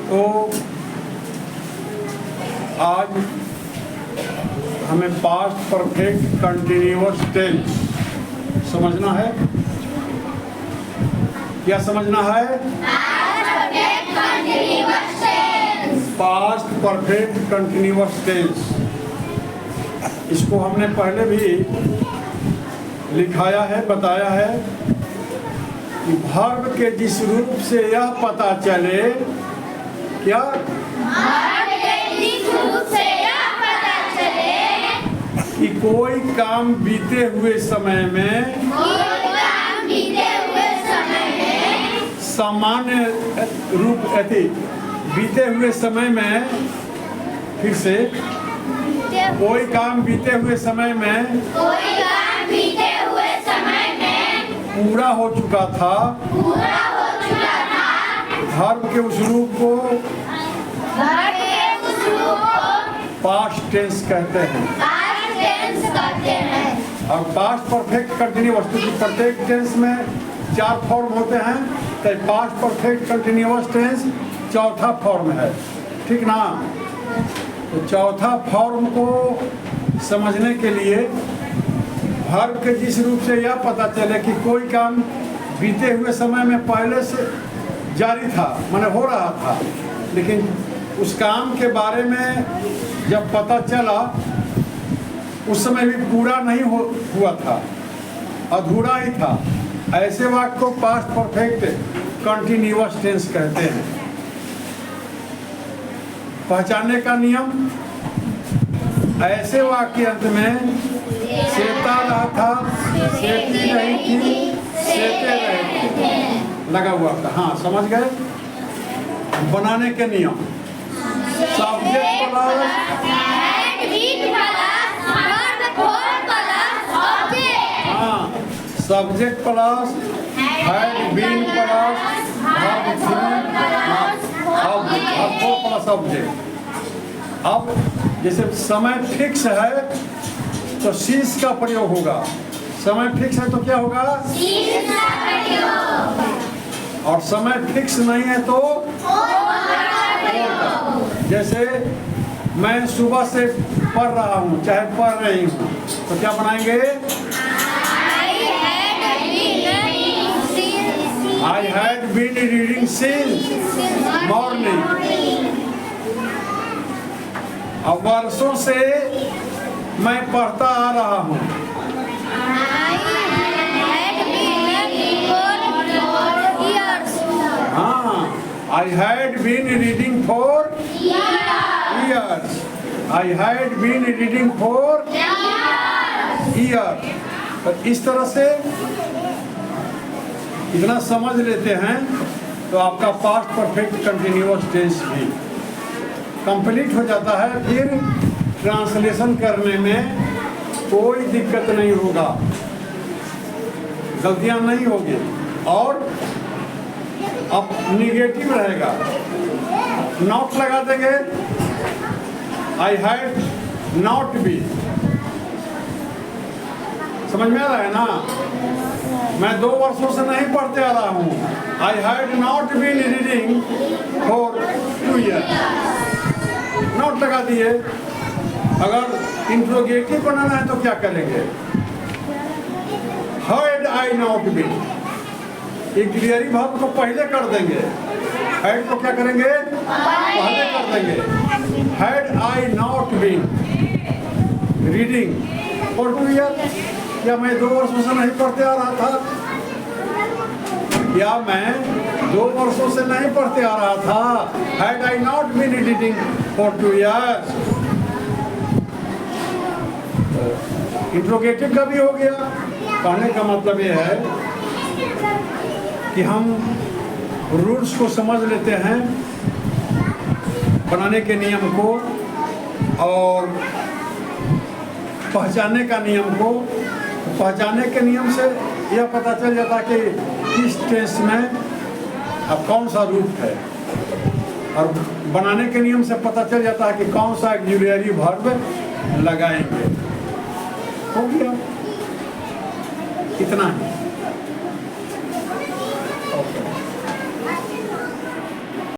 तो आज हमें पास्ट परफेक्ट कंटिन्यूअस टेंस समझना है। क्या समझना है? Past perfect continuous tense. इसको हमने पहले भी लिखाया है, बताया है कि वर्ब के जिस रूप से यह पता चले, क्या कि कोई काम बीते हुए समय में सामान्य रूप बीते हुए समय में, फिर से कोई काम बीते हुए समय में पूरा हो चुका था, वर्ब के उस रूप को पास्ट टेंस कहते हैं। और पास्ट परफेक्ट कंटिन्यूअस, प्रत्येक टेंस में 4 फॉर्म होते हैं, तो पास्ट परफेक्ट कंटिन्यूअस टेंस चौथा फॉर्म है, ठीक ना। तो चौथा फॉर्म को समझने के लिए वर्ब के जिस रूप से यह पता चले कि कोई काम बीते हुए समय में पहले से जारी था, माने हो रहा था, लेकिन उस काम के बारे में जब पता चला उस समय भी पूरा नहीं हुआ था, अधूरा ही था, ऐसे वाक्य को पास्ट परफेक्ट कंटिन्यूअस टेंस कहते हैं। पहचानने का नियम, ऐसे वाक्य अंत में सेता रहा था, सेती रही थी, सेते रहे थे लगा हुआ था। हाँ, समझ गए। बनाने के नियम, subject plus subject plus had been plus plus object. अब जैसे समय फिक्स है तो सीज का प्रयोग होगा, समय फिक्स है तो क्या होगा? और समय फिक्स नहीं है तो जैसे मैं सुबह से पढ़ रहा हूँ, चाहे पढ़ रही हूँ, तो क्या बनाएंगे? I had been reading since morning। अब वर्षों से मैं पढ़ता आ रहा हूँ। हाँ, I had been reading for years। I had been reading for years। तो इस तरह से इतना समझ लेते हैं तो आपका पास्ट परफेक्ट कंटिन्यूअस टेंस भी कंप्लीट हो जाता है। फिर ट्रांसलेशन करने में कोई दिक्कत नहीं होगा, गलतियां नहीं होगी। और अब निगेटिव रहेगा, नॉट लगा देंगे, आई हैड नॉट बीन। समझ में आ रहा है ना? मैं 2 वर्षों से नहीं पढ़ते आ रहा हूँ। I had not been reading for 2 years। Not लगा दिए। अगर इंट्रोगेटिव बनाना है तो क्या करेंगे? Had I not been, auxiliary verb को पहले कर देंगे, हैड को क्या करेंगे? पहले कर देंगे। Had I not been reading for 2 years, क्या मैं 2 वर्षों से नहीं पढ़ते आ रहा था? क्या मैं 2 वर्षों से नहीं पढ़ते आ रहा था? Had I not been reading for 2 years? Interrogative का भी हो गया। कहने का मतलब ये है कि हम रूल्स को समझ लेते हैं, बनाने के नियम को और पहचानने का नियम को। पहचानने के नियम से यह पता चल जाता कि किस टेंस में अब कौन सा रूप है, और बनाने के नियम से पता चल जाता है कि कौन सा ऑक्सिलरी वर्ब लगाएंगे। हो गया, इतना ही।